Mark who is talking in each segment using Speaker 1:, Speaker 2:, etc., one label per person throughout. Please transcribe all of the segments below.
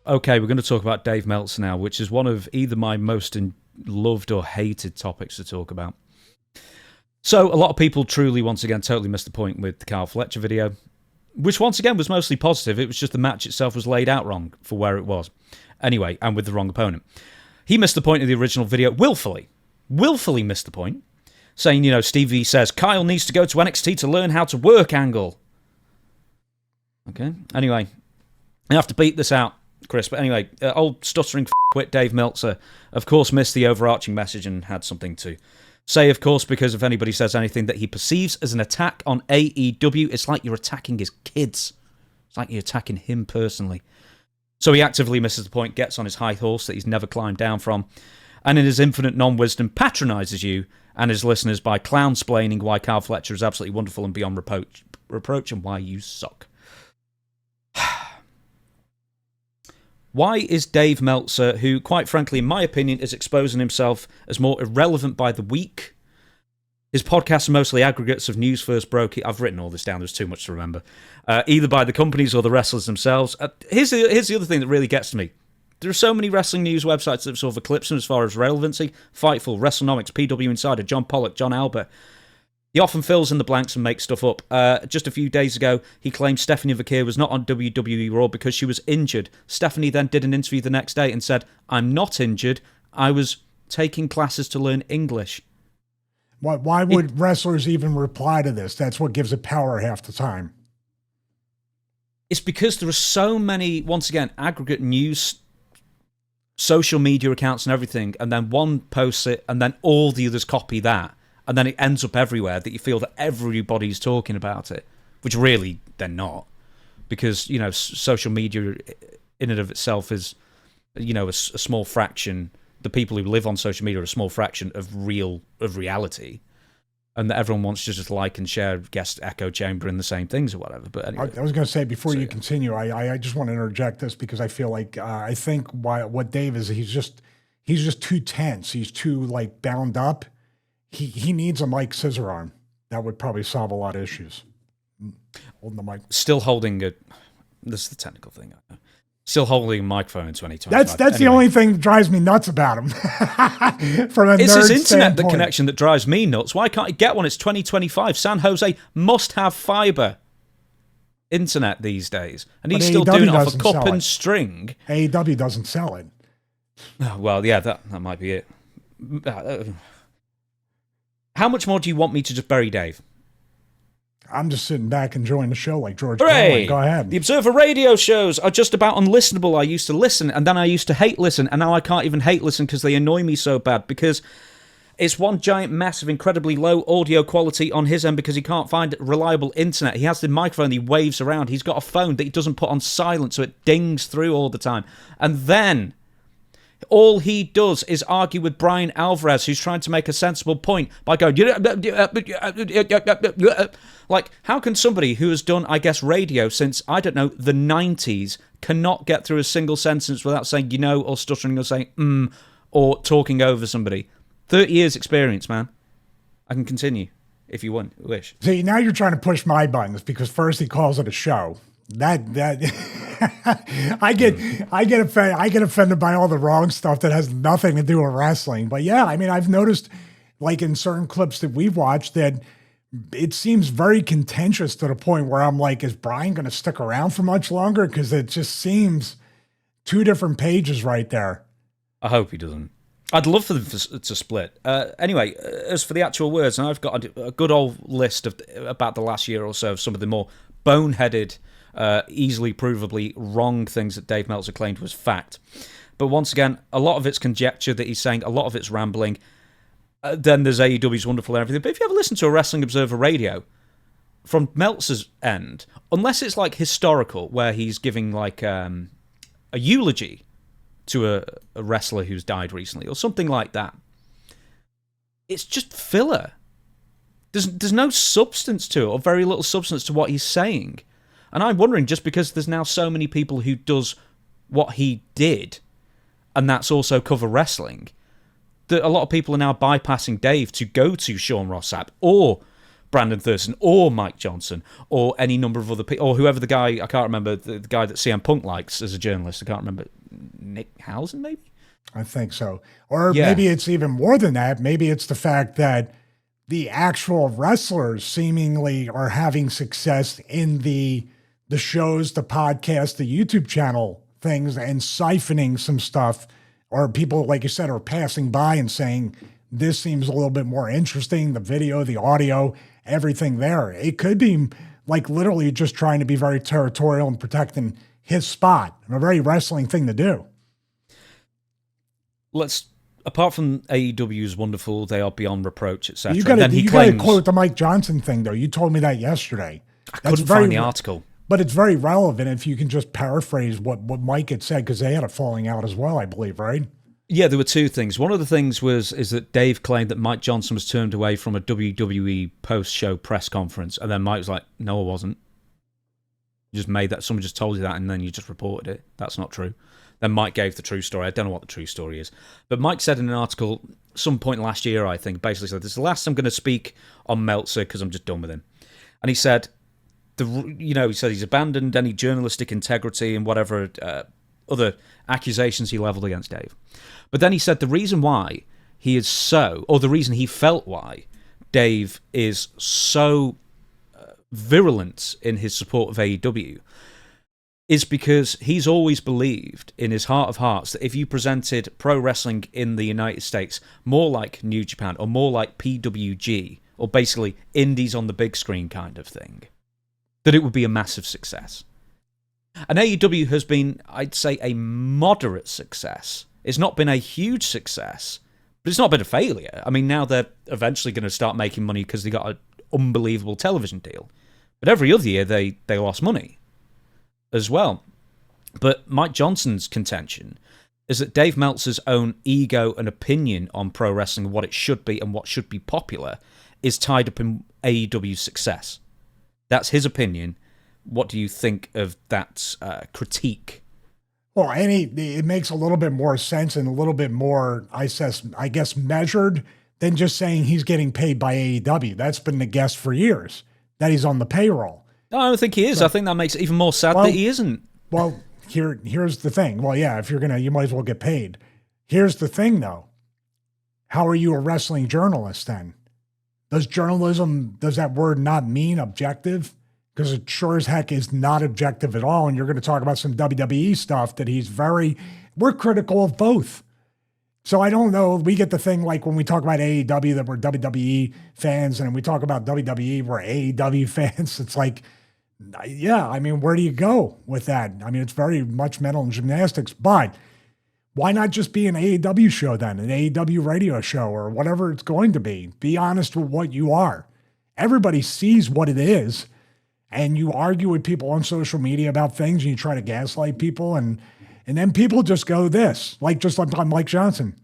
Speaker 1: Okay, we're going to talk about Dave Meltzer now, which is one of either my most loved or hated topics to talk about. So, a lot of people truly, once again, totally missed the point with the Kyle Fletcher video, which, once again, was mostly positive. It was just the match itself was laid out wrong for where it was. Anyway, and with the wrong opponent. He missed the point of the original video willfully. Willfully missed the point. Saying, Stevie says, Kyle needs to go to NXT to learn how to work angle. Okay, anyway, I have to beat this out, Chris. But anyway, old stuttering f***wit Dave Meltzer, of course, missed the overarching message and had something to say, of course, because if anybody says anything that he perceives as an attack on AEW, it's like you're attacking his kids. It's like you're attacking him personally. So he actively misses the point, gets on his high horse that he's never climbed down from, and in his infinite non-wisdom, patronises you and his listeners by clown-splaining why Kyle Fletcher is absolutely wonderful and beyond reproach and why you suck. Why is Dave Meltzer, who, quite frankly, in my opinion, is exposing himself as more irrelevant by the week? His podcasts are mostly aggregates of news first broke. I've written all this down, there's too much to remember. Either by the companies or the wrestlers themselves. Here's the other thing that really gets to me. There are so many wrestling news websites that sort of eclipse him as far as relevancy. Fightful, WrestleNomics, PW Insider, John Pollock, John Albert. He often fills in the blanks and makes stuff up. Just a few days ago, he claimed Stephanie Vakir was not on WWE Raw because she was injured. Stephanie then did an interview the next day and said, I'm not injured. I was taking classes to learn English.
Speaker 2: Why would wrestlers even reply to this? That's what gives it power half the time.
Speaker 1: It's because there are so many, once again, aggregate news, social media accounts and everything, and then one posts it, and then all the others copy that. And then it ends up everywhere that you feel that everybody's talking about it, which really they're not. Because, social media in and of itself is, a small fraction. The people who live on social media are a small fraction of reality. And that everyone wants to just like and share guest echo chamber and the same things or whatever. But anyway.
Speaker 2: I was going to say, before you continue, I just want to interject this because I feel like, I think what Dave is, he's just too tense. He's too bound up. He needs a mic scissor arm. That would probably solve a lot of issues. Holding the mic.
Speaker 1: Still holding a... This is the technical thing. Still holding a microphone in 2020.
Speaker 2: That's anyway. The only thing that drives me nuts about him.
Speaker 1: It's his internet connection that drives me nuts. Why can't he get one? It's 2025. San Jose must have fiber internet these days. And he's still doing it off a cup and string.
Speaker 2: AEW doesn't sell it.
Speaker 1: Oh, well, yeah, that might be it. How much more do you want me to just bury Dave?
Speaker 2: I'm just sitting back enjoying the show like George
Speaker 1: Hooray!
Speaker 2: Carlin. Go ahead.
Speaker 1: The Observer radio shows are just about unlistenable. I used to listen, and then I used to hate listen, and now I can't even hate listen because they annoy me so bad, because it's one giant mess of incredibly low audio quality on his end because he can't find reliable internet. He has the microphone he waves around. He's got a phone that he doesn't put on silent, so it dings through all the time. And then all he does is argue with Brian Alvarez, who's trying to make a sensible point by going, like, how can somebody who has done, I guess, radio since, I don't know, the 90s, cannot get through a single sentence without saying, or stuttering or saying, or talking over somebody? 30 years experience, man. I can continue if you wish.
Speaker 2: See, now you're trying to push my buttons because first he calls it a show. That I get offended by all the wrong stuff that has nothing to do with wrestling. But yeah, I mean, I've noticed in certain clips that we've watched that it seems very contentious to the point where I'm like, is Brian going to stick around for much longer? Because it just seems two different pages right there.
Speaker 1: I hope he doesn't. I'd love for them to split. Anyway, as for the actual words, and I've got a good old list about the last year or so of some of the more boneheaded, easily provably wrong things that Dave Meltzer claimed was fact. But once again, a lot of it's conjecture that he's saying, a lot of it's rambling. Then there's AEW's wonderful and everything. But if you ever listen to a Wrestling Observer radio, from Meltzer's end, unless it's historical, where he's giving a eulogy to a wrestler who's died recently, or something like that, it's just filler. There's no substance to it, or very little substance to what he's saying. And I'm wondering, just because there's now so many people who does what he did, and that's also cover wrestling, that a lot of people are now bypassing Dave to go to Sean Ross Sapp, or Brandon Thurston, or Mike Johnson, or any number of other people, or whoever the guy, I can't remember, the guy that CM Punk likes as a journalist, I can't remember Nick Housen, maybe?
Speaker 2: I think so. Or
Speaker 1: Yeah.
Speaker 2: maybe it's even more than that. Maybe it's the fact that the actual wrestlers seemingly are having success in the shows, the podcast, the YouTube channel things, and siphoning some stuff, or people, like you said, are passing by and saying, this seems a little bit more interesting, the video, the audio, everything there. It could be like literally just trying to be very territorial and protecting his spot. A very wrestling thing to do.
Speaker 1: Apart from AEW is wonderful, they are beyond reproach, etc.
Speaker 2: You got to quote the Mike Johnson thing, though. You told me that yesterday.
Speaker 1: I couldn't find the article.
Speaker 2: But it's very relevant if you can just paraphrase what Mike had said, because they had a falling out as well, I believe, right?
Speaker 1: Yeah, there were two things. One of the things is that Dave claimed that Mike Johnson was turned away from a WWE post-show press conference, and then Mike was like, no, I wasn't. You just made that. Someone just told you that, and then you just reported it. That's not true. Then Mike gave the true story. I don't know what the true story is. But Mike said in an article some point last year, I think, basically said, this is the last I'm going to speak on Meltzer because I'm just done with him. And he said, he said he's abandoned any journalistic integrity and whatever other accusations he leveled against Dave. But then he said the reason why he is so, or the reason he felt why Dave is so virulent in his support of AEW is because he's always believed in his heart of hearts that if you presented pro wrestling in the United States more like New Japan or more like PWG, or basically indies on the big screen kind of thing, that it would be a massive success. And AEW has been, I'd say, a moderate success. It's not been a huge success, but it's not been a failure. I mean, now they're eventually going to start making money because they got an unbelievable television deal. But every other year, they lost money as well. But Mike Johnson's contention is that Dave Meltzer's own ego and opinion on pro wrestling, what it should be and what should be popular, is tied up in AEW's success. That's his opinion. What do you think of that critique?
Speaker 2: Well, it makes a little bit more sense and a little bit more, I guess, measured than just saying he's getting paid by AEW. That's been the guess for years, that he's on the payroll.
Speaker 1: No, I don't think he is. I think that makes it even more sad that he isn't.
Speaker 2: Well, here's the thing. Well, yeah, if you're you might as well get paid. Here's the thing, though. How are you a wrestling journalist then? Does that word not mean objective? Because it sure as heck is not objective at all. And you're going to talk about some WWE stuff that we're critical of both. So I don't know. We get the thing like when we talk about AEW that we're WWE fans, and we talk about WWE, we're AEW fans. It's like, yeah, I mean, where do you go with that? I mean, it's very much mental gymnastics, but why not just be an AEW show then, an AEW radio show or whatever it's going to be? Be honest with what you are. Everybody sees what it is, and you argue with people on social media about things, and you try to gaslight people, and then people just go this, like Mike Johnson.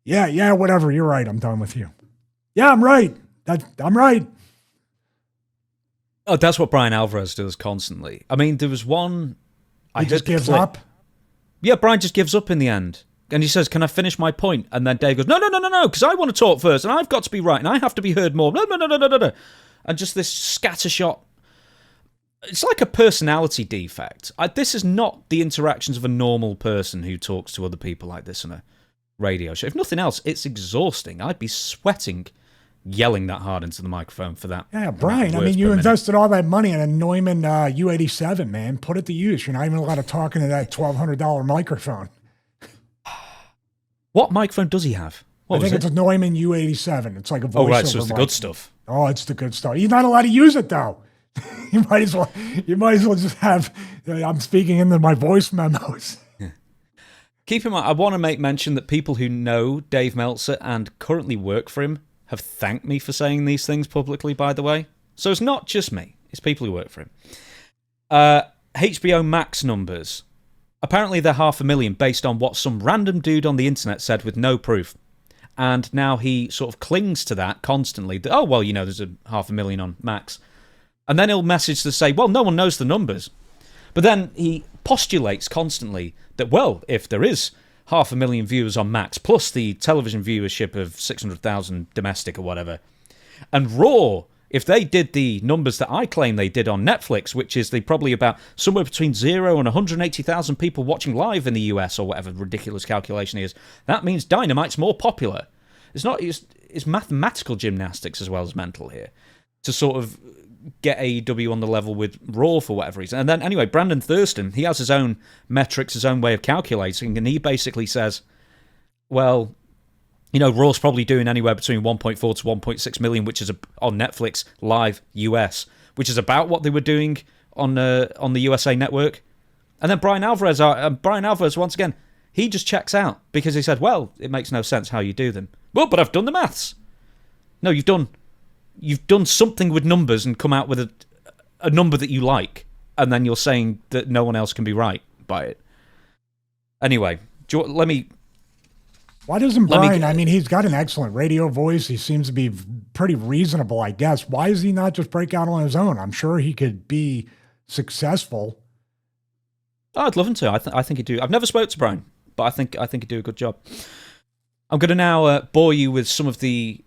Speaker 2: Yeah, whatever. You're right. I'm done with you. Yeah, I'm right. I'm right.
Speaker 1: Oh, that's what Brian Alvarez does constantly. I mean, there was one.
Speaker 2: He just gives up.
Speaker 1: Yeah, Brian just gives up in the end. And he says, can I finish my point? And then Dave goes, no, because I want to talk first, and I've got to be right, and I have to be heard more. No. And just this scattershot. It's like a personality defect. This is not the interactions of a normal person who talks to other people like this on a radio show. If nothing else, it's exhausting. I'd be sweating yelling that hard into the microphone for that.
Speaker 2: Yeah, Brian, I mean, you invested all that money in a Neumann U87, man. Put it to use. You're not even allowed to talk into that $1,200 microphone.
Speaker 1: What microphone does he have?
Speaker 2: I think it's a Neumann U87. It's like a voiceover.
Speaker 1: Oh, right, so it's the good stuff.
Speaker 2: Oh, it's the good stuff. He's not allowed to use it, though. You might as well just have, I'm speaking into my voice memos.
Speaker 1: Keep in mind, I want to make mention that people who know Dave Meltzer and currently work for him have thanked me for saying these things publicly, by the way. So it's not just me. It's people who work for him. HBO Max numbers. Apparently they're 500,000 based on what some random dude on the internet said with no proof. And now he sort of clings to that constantly. That, oh, well, there's a 500,000 on Max. And then he'll message to say, well, no one knows the numbers. But then he postulates constantly that, well, if there is 500,000 viewers on Max, plus the television viewership of 600,000 domestic or whatever, and Raw if they did the numbers that I claim they did on Netflix, which is they probably about somewhere between 0 and 180,000 people watching live in the US or whatever ridiculous calculation is, that means Dynamite's more popular. It's mathematical gymnastics as well as mental here to sort of get AEW on the level with Raw for whatever reason. And then anyway, Brandon Thurston, he has his own metrics, his own way of calculating, and he basically says, well, Raw's probably doing anywhere between 1.4 to 1.6 million, which is on Netflix live US, which is about what they were doing on the USA Network. And then Brian Alvarez once again, he just checks out because he said, well, it makes no sense how you do them. Well, but I've done the maths. No, you've done something with numbers and come out with a number that you like, and then you're saying that no one else can be right by it. Anyway, let me...
Speaker 2: Why doesn't Brian, I mean, he's got an excellent radio voice. He seems to be pretty reasonable, I guess. Why does he not just break out on his own? I'm sure he could be successful.
Speaker 1: Oh, I'd love him to. I think he'd do. I've never spoke to Brian, but I think he'd do a good job. I'm going to now bore you with some of the...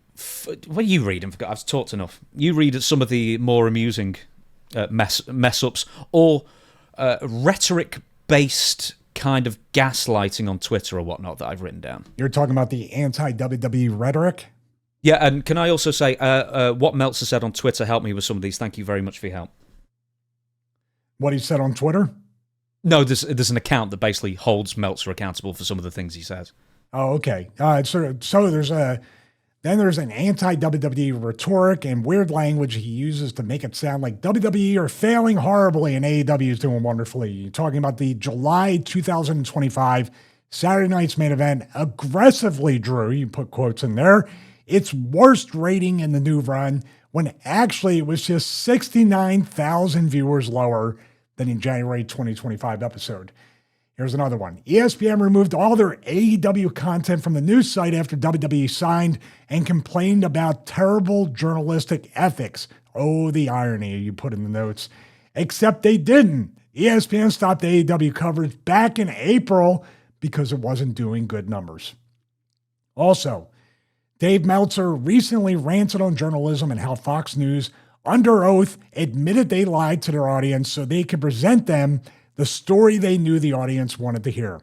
Speaker 1: What are you reading? I've talked enough. You read some of the more amusing mess-ups or rhetoric-based kind of gaslighting on Twitter or whatnot that I've written down.
Speaker 2: You're talking about the anti-WWE rhetoric?
Speaker 1: Yeah, and can I also say what Meltzer said on Twitter helped me with some of these. Thank you very much for your help.
Speaker 2: What he said on Twitter?
Speaker 1: No, there's an account that basically holds Meltzer accountable for some of the things he says.
Speaker 2: Oh, okay. So there's an anti-WWE rhetoric and weird language he uses to make it sound like WWE are failing horribly and AEW is doing wonderfully. You're talking about the July 2025 Saturday night's main event aggressively drew, you put quotes in there, its worst rating in the new run, when actually it was just 69,000 viewers lower than in January 2025 episode. Here's another one. ESPN removed all their AEW content from the news site after WWE signed and complained about terrible journalistic ethics. Oh, the irony you put in the notes. Except they didn't. ESPN stopped AEW coverage back in April because it wasn't doing good numbers. Also, Dave Meltzer recently ranted on journalism and how Fox News, under oath, admitted they lied to their audience so they could present them the story they knew the audience wanted to hear.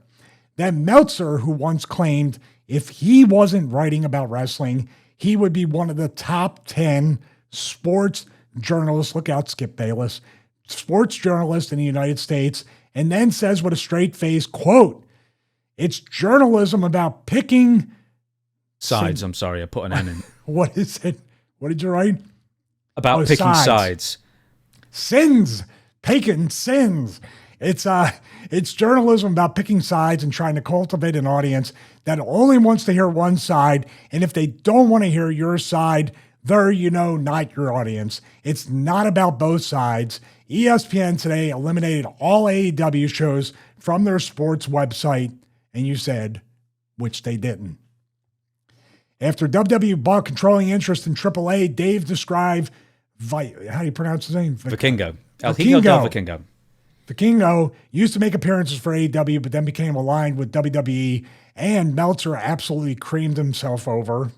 Speaker 2: Then Meltzer, who once claimed if he wasn't writing about wrestling, he would be one of the top 10 sports journalists, look out, Skip Bayless, sports journalists in the United States, and then says with a straight face, quote, it's journalism about picking...
Speaker 1: Sides, I'm sorry, I put an N in.
Speaker 2: What is it? What did you write?
Speaker 1: About picking sides.
Speaker 2: Sins. Picking sins. It's journalism about picking sides and trying to cultivate an audience that only wants to hear one side. And if they don't want to hear your side, they're, not your audience. It's not about both sides. ESPN today eliminated all AEW shows from their sports website. And you said, which they didn't. After WWE bought controlling interest in AAA, Dave described, how do you pronounce his name?
Speaker 1: Vikingo. El Hijo del Vikingo.
Speaker 2: Vikingo used to make appearances for AEW, but then became aligned with WWE, and Meltzer absolutely creamed himself over,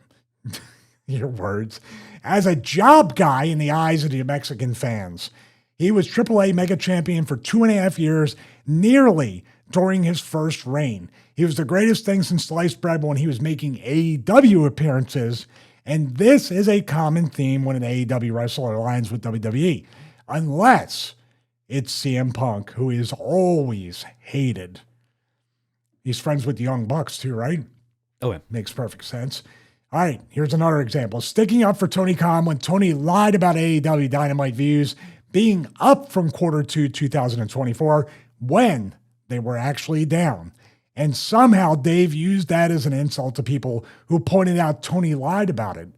Speaker 2: your words, as a job guy in the eyes of the Mexican fans. He was AAA Mega Champion for 2.5 years, nearly during his first reign. He was the greatest thing since sliced bread when he was making AEW appearances, and this is a common theme when an AEW wrestler aligns with WWE, unless it's CM Punk, who is always hated. He's friends with the Young Bucks too, right?
Speaker 1: Oh, yeah.
Speaker 2: Makes perfect sense. All right, here's another example. Sticking up for Tony Khan when Tony lied about AEW Dynamite views being up from Q2 2024 when they were actually down. And somehow Dave used that as an insult to people who pointed out Tony lied about it.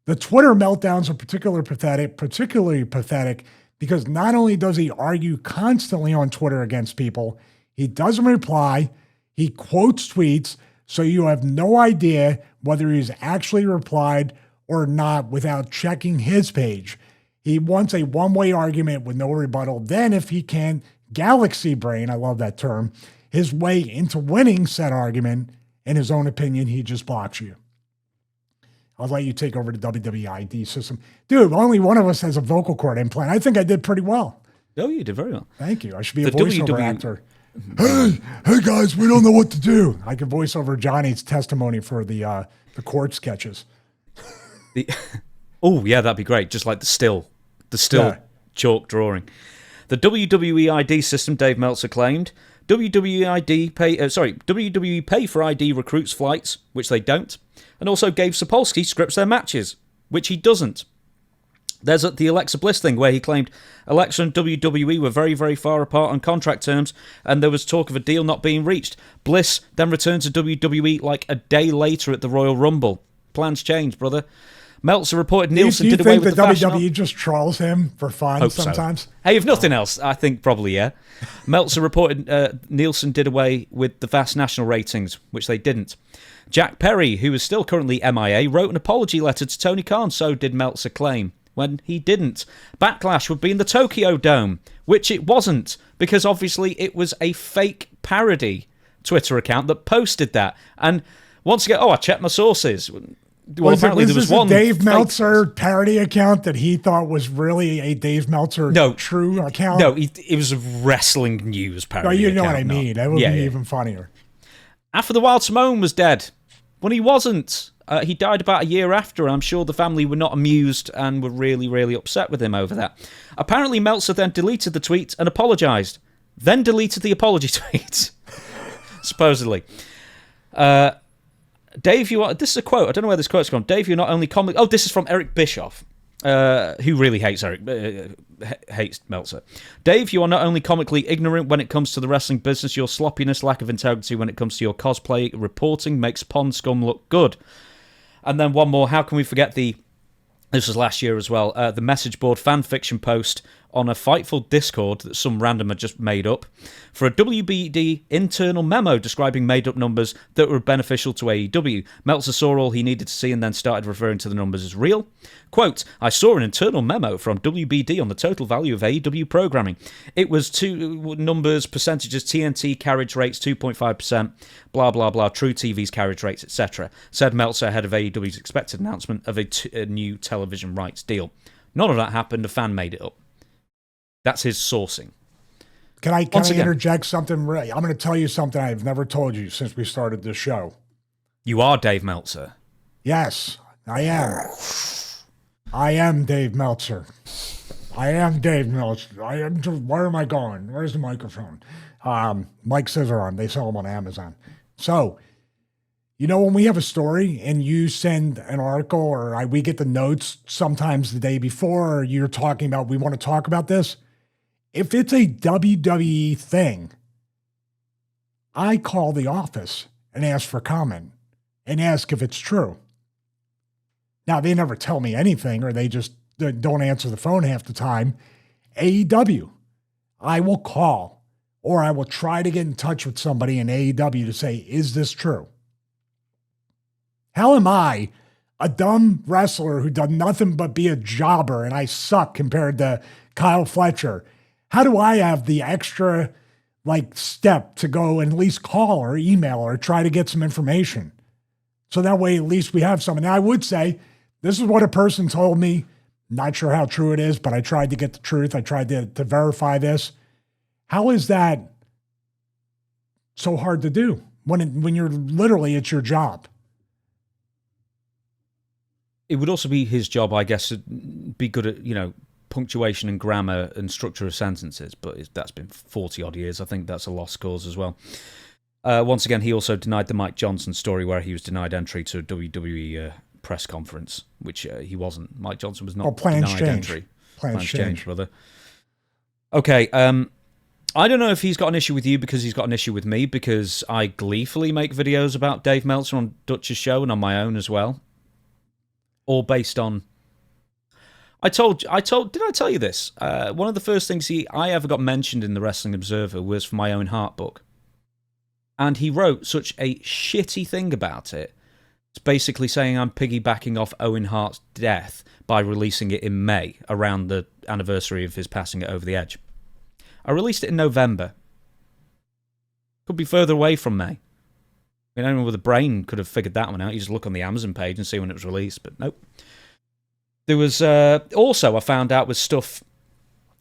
Speaker 2: The Twitter meltdowns are particularly pathetic because not only does he argue constantly on Twitter against people, he doesn't reply, he quotes tweets, so you have no idea whether he's actually replied or not without checking his page. He wants a one-way argument with no rebuttal. Then if he can galaxy brain, I love that term, his way into winning said argument, in his own opinion, he just blocks you. I'll let you take over the WWE ID system. Dude, only one of us has a vocal cord implant. I think I did pretty well.
Speaker 1: Oh, you did very well.
Speaker 2: Thank you. I should be a voiceover actor. Hey guys, we don't know what to do. I can voice over Johnny's testimony for the court sketches.
Speaker 1: Oh, yeah, that'd be great. Just like the still chalk drawing. The WWE ID system, Dave Meltzer claimed. WWE pay for ID recruits flights, which they don't, and also gave Sapolsky scripts their matches, which he doesn't. There's the Alexa Bliss thing where he claimed Alexa and WWE were very, very far apart on contract terms, and there was talk of a deal not being reached. Bliss then returned to WWE like a day later at the Royal Rumble. Plans changed, brother. Meltzer reported Nielsen did away with the fashion.
Speaker 2: Do you think that WWE just trolls him for fun sometimes?
Speaker 1: So. Hey, if nothing else, I think probably, yeah. Meltzer reported Nielsen did away with the vast national ratings, which they didn't. Jack Perry, who is still currently MIA, wrote an apology letter to Tony Khan, so did Meltzer claim, when he didn't. Backlash would be in the Tokyo Dome, which it wasn't, because obviously it was a fake parody Twitter account that posted that. And once again, I checked my sources. Well, apparently there was one
Speaker 2: Dave Meltzer parody account that he thought was really a Dave Meltzer true account.
Speaker 1: No, it was a wrestling news parody.
Speaker 2: You know what I mean. That would be even funnier.
Speaker 1: After the Wild Samoan was dead, when he wasn't, he died about a year after. And I'm sure the family were not amused and were really, really upset with him over that. Apparently, Meltzer then deleted the tweet and apologized. Then deleted the apology tweet, supposedly. Dave, this is a quote. I don't know where this quote's from. Dave, you're not only comic. Oh, this is from Eric Bischoff, who really hates hates Meltzer. Dave, you are not only comically ignorant when it comes to the wrestling business, your sloppiness, lack of integrity when it comes to your cosplay reporting makes Pond Scum look good. And then one more. How can we forget this was last year as well, the message board fan fiction post on a Fightful Discord that some random had just made up for a WBD internal memo describing made-up numbers that were beneficial to AEW. Meltzer saw all he needed to see and then started referring to the numbers as real. Quote, I saw an internal memo from WBD on the total value of AEW programming. It was two numbers, percentages, TNT carriage rates, 2.5%, blah, blah, blah, True TV's carriage rates, etc., said Meltzer ahead of AEW's expected announcement of a new television rights deal. None of that happened. A fan made it up. That's his sourcing.
Speaker 2: Can I interject something? I'm going to tell you something I've never told you since we started this show.
Speaker 1: You are Dave Meltzer.
Speaker 2: Yes, I am. I am Dave Meltzer. I am Dave Meltzer. Where am I going? Where's the microphone? Mike Scissoron. They sell them on Amazon. So, when we have a story and you send an article or we get the notes sometimes the day before, or you're talking about, we want to talk about this. If it's a WWE thing, I call the office and ask for comment and ask if it's true. Now, they never tell me anything or they just don't answer the phone half the time. AEW, I will call or I will try to get in touch with somebody in AEW to say, is this true? How am I, a dumb wrestler who done nothing but be a jobber and I suck compared to Kyle Fletcher? How do I have the extra step to go and at least call or email or try to get some information? So that way at least we have something. Now I would say this is what a person told me. Not sure how true it is, but I tried to get the truth. I tried to verify this. How is that so hard to do when you're literally, it's your job?
Speaker 1: It would also be his job, I guess, to be good at, punctuation and grammar and structure of sentences, but that's been 40-odd years. I think that's a lost cause as well. Once again, he also denied the Mike Johnson story where he was denied entry to a WWE press conference, which he wasn't. Mike Johnson was not denied entry. Plans change, brother. Okay, I don't know if he's got an issue with you because he's got an issue with me because I gleefully make videos about Dave Meltzer on Dutch's show and on my own as well. All based on... did I tell you this? One of the first things I ever got mentioned in the Wrestling Observer was for my own Hart book. And he wrote such a shitty thing about it. It's basically saying I'm piggybacking off Owen Hart's death by releasing it in May, around the anniversary of his passing it over the edge. I released it in November. Could be further away from May. Anyone with a brain could have figured that one out. You just look on the Amazon page and see when it was released, but nope. There was also, I found out, with stuff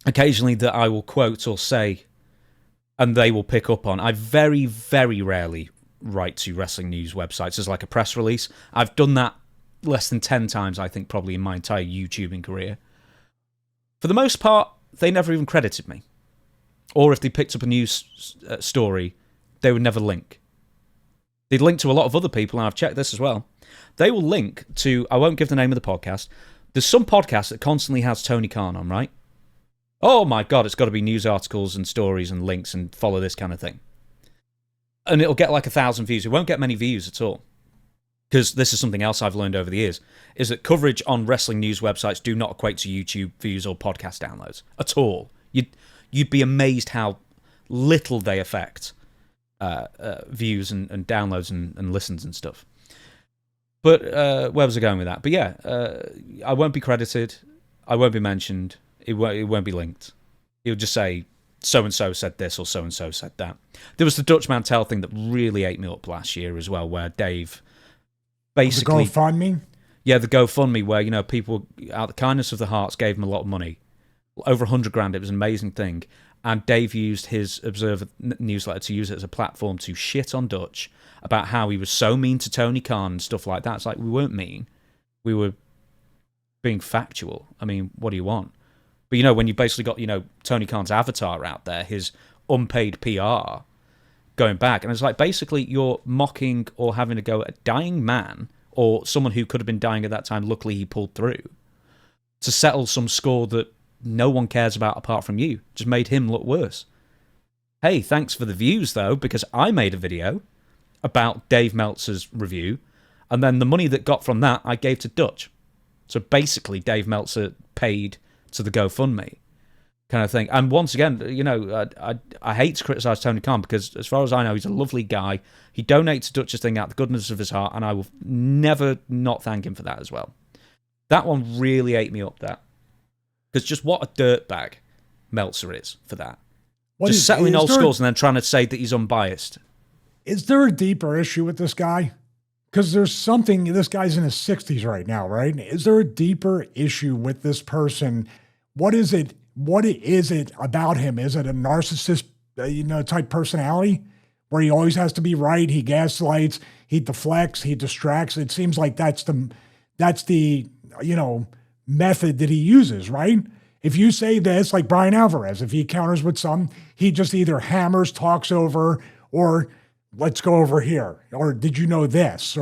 Speaker 1: occasionally that I will quote or say and they will pick up on. I very, very rarely write to wrestling news websites as like a press release. I've done that less than 10 times, I think, probably in my entire YouTubing career. For the most part, they never even credited me. Or if they picked up a news story, they would never link. They'd link to a lot of other people, and I've checked this as well. They will link to, I won't give the name of the podcast. There's some podcast that constantly has Tony Khan on, right? Oh my God, it's got to be news articles and stories and links and follow this kind of thing. And it'll get like 1,000 views. It won't get many views at all. Because this is something else I've learned over the years, is that coverage on wrestling news websites do not equate to YouTube views or podcast downloads at all. You'd be amazed how little they affect views and downloads and listens and stuff. But where was I going with that? But yeah, I won't be credited. I won't be mentioned. It won't be linked. He'll just say, so-and-so said this or so-and-so said that. There was the Dutch Mantel thing that really ate me up last year as well, where Dave basically...
Speaker 2: The GoFundMe?
Speaker 1: Yeah, the GoFundMe, where, people, out of the kindness of their hearts, gave him a lot of money. Over 100 grand. It was an amazing thing. And Dave used his Observer newsletter to use it as a platform to shit on Dutch about how he was so mean to Tony Khan and stuff like that. It's like, we weren't mean. We were being factual. I mean, what do you want? But, when you basically got, Tony Khan's avatar out there, his unpaid PR going back, and it's like, basically, you're mocking or having to go at a dying man or someone who could have been dying at that time. Luckily, he pulled through to settle some score that no one cares about apart from you. Just made him look worse. Hey, thanks for the views, though, because I made a video about Dave Meltzer's review, and then the money that got from that, I gave to Dutch. So basically, Dave Meltzer paid to the GoFundMe kind of thing. And once again, I hate to criticize Tony Khan because, as far as I know, he's a lovely guy. He donates to Dutch's thing out of the goodness of his heart, and I will never not thank him for that as well. That one really ate me up, that. Because just what a dirtbag Meltzer is for that. Just settling old scores and then trying to say that he's unbiased.
Speaker 2: Is there a deeper issue with this guy? Because there's something, this guy's in his 60s right now, right? Is there a deeper issue with this person? What is it? What is it about him? Is it a narcissist, type personality where he always has to be right? He gaslights, he deflects, he distracts. It seems like that's the method that he uses, right? If you say this, like Brian Alvarez, if he counters with some, he just either hammers, talks over, or let's go over here, or did you know this,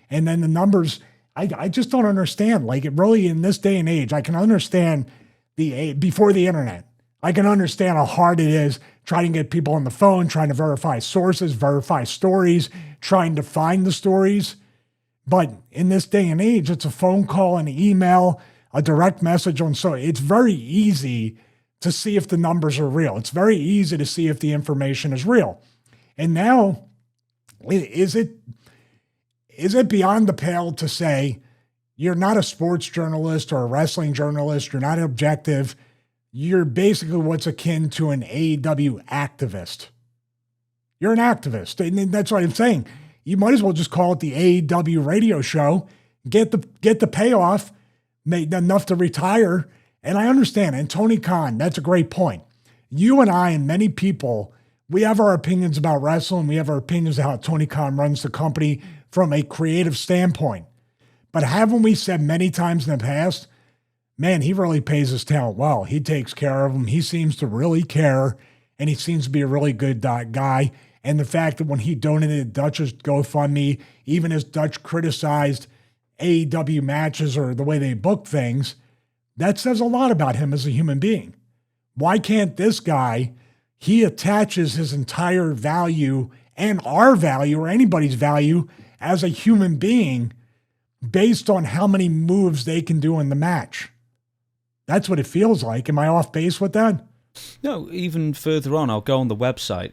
Speaker 2: and then the numbers. I just don't understand. Like, it really, in this day and age, I can understand before the internet. I can understand how hard it is trying to get people on the phone, trying to verify sources, verify stories, trying to find the stories. But in this day and age, it's a phone call, an email, a direct message on. So it's very easy to see if the numbers are real. It's very easy to see if the information is real. And now, is it beyond the pale to say you're not a sports journalist or a wrestling journalist, you're not objective, you're basically what's akin to an AEW activist? You're an activist, and that's what I'm saying. You might as well just call it the AEW radio show, get the payoff, made enough to retire. And I understand, and Tony Khan, that's a great point. You and I and many people, we have our opinions about wrestling. We have our opinions of how Tony Khan runs the company from a creative standpoint. But haven't we said many times in the past, man, he really pays his talent well. He takes care of them. He seems to really care, and he seems to be a really good guy. And the fact that when he donated Dutch's GoFundMe, even as Dutch criticized AEW matches or the way they book things, that says a lot about him as a human being. Why can't this guy, he attaches his entire value and our value or anybody's value as a human being based on how many moves they can do in the match? That's what it feels like. Am I off base with that?
Speaker 1: No, even further on, I'll go on the website.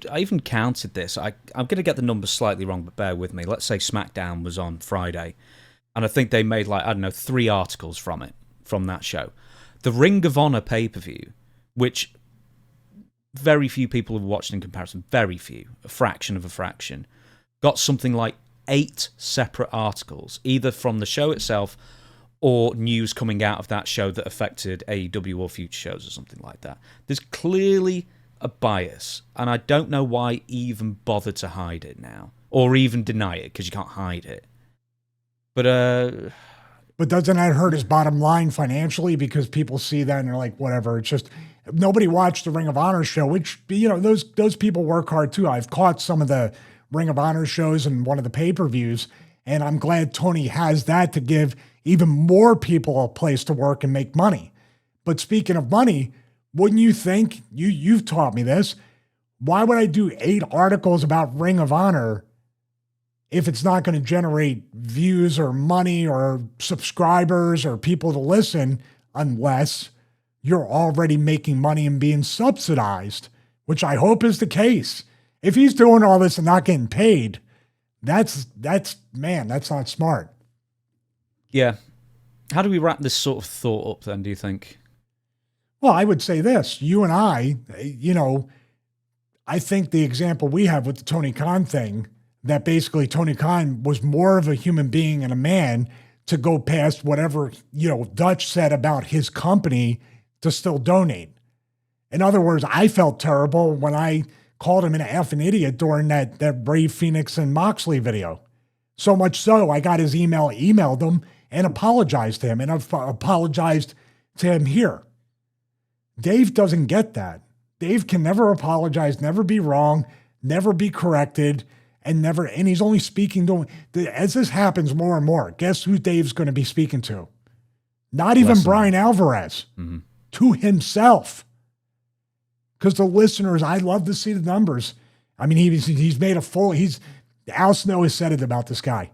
Speaker 1: I even counted this. I'm going to get the numbers slightly wrong, but bear with me. Let's say SmackDown was on Friday, and I think they made 3 articles from that show. The Ring of Honor pay-per-view, which very few people have watched in comparison. Very few. A fraction of a fraction. Got something like 8 separate articles, either from the show itself or news coming out of that show that affected AEW or future shows or something like that. There's clearly a bias, and I don't know why even bother to hide it now, or even deny it, because you can't hide it. But
Speaker 2: doesn't that hurt his bottom line financially? Because people see that and they're like, whatever. It's just nobody watched the Ring of Honor show, which, you know, those people work hard too. I've caught some of the Ring of Honor shows and one of the pay-per-views, and I'm glad Tony has that to give even more people a place to work and make money. But speaking of money, wouldn't you think, you've taught me this, why would I do 8 articles about Ring of Honor if it's not going to generate views or money or subscribers or people to listen, unless you're already making money and being subsidized, which I hope is the case. If he's doing all this and not getting paid, that's not smart.
Speaker 1: Yeah. How do we wrap this sort of thought up then, do you think?
Speaker 2: Well, I would say this. You and I, you know, I think the example we have with the Tony Khan thing, that basically Tony Khan was more of a human being and a man to go past whatever, you know, Dutch said about his company to still donate. In other words, I felt terrible when I called him an effing idiot during that Ray Phoenix and Moxley video. So much so, I got his emailed him and apologized to him, and I've apologized to him here. Dave doesn't get that. Dave can never apologize, never be wrong, never be corrected, and he's only speaking to, as this happens more and more, guess who Dave's going to be speaking to? Not even Brian Alvarez, to himself. Because the listeners, I love to see the numbers. I mean, he's made Al Snow has said it about this guy.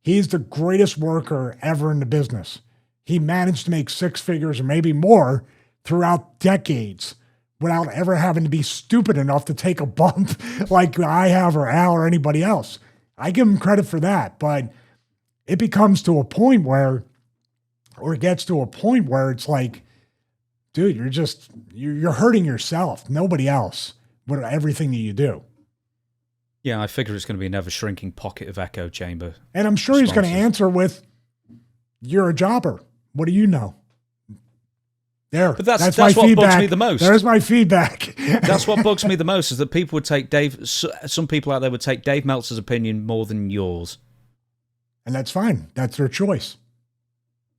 Speaker 2: He's the greatest worker ever in the business. He managed to make 6 figures or maybe more throughout decades without ever having to be stupid enough to take a bump like I have or Al or anybody else. I give him credit for that, but it becomes to a point where, or it gets to a point where it's like, dude, you're hurting yourself, nobody else, with everything that you do.
Speaker 1: Yeah, I figure it's going to be an ever-shrinking pocket of echo chamber.
Speaker 2: And I'm sure he's going to answer with, you're a jobber. What do you know? There.
Speaker 1: But that's
Speaker 2: my
Speaker 1: what
Speaker 2: feedback.
Speaker 1: Bugs me the most.
Speaker 2: There's my feedback.
Speaker 1: That's what bugs me the most, is that people would take some people out there would take Dave Meltzer's opinion more than yours.
Speaker 2: And that's fine. That's their choice.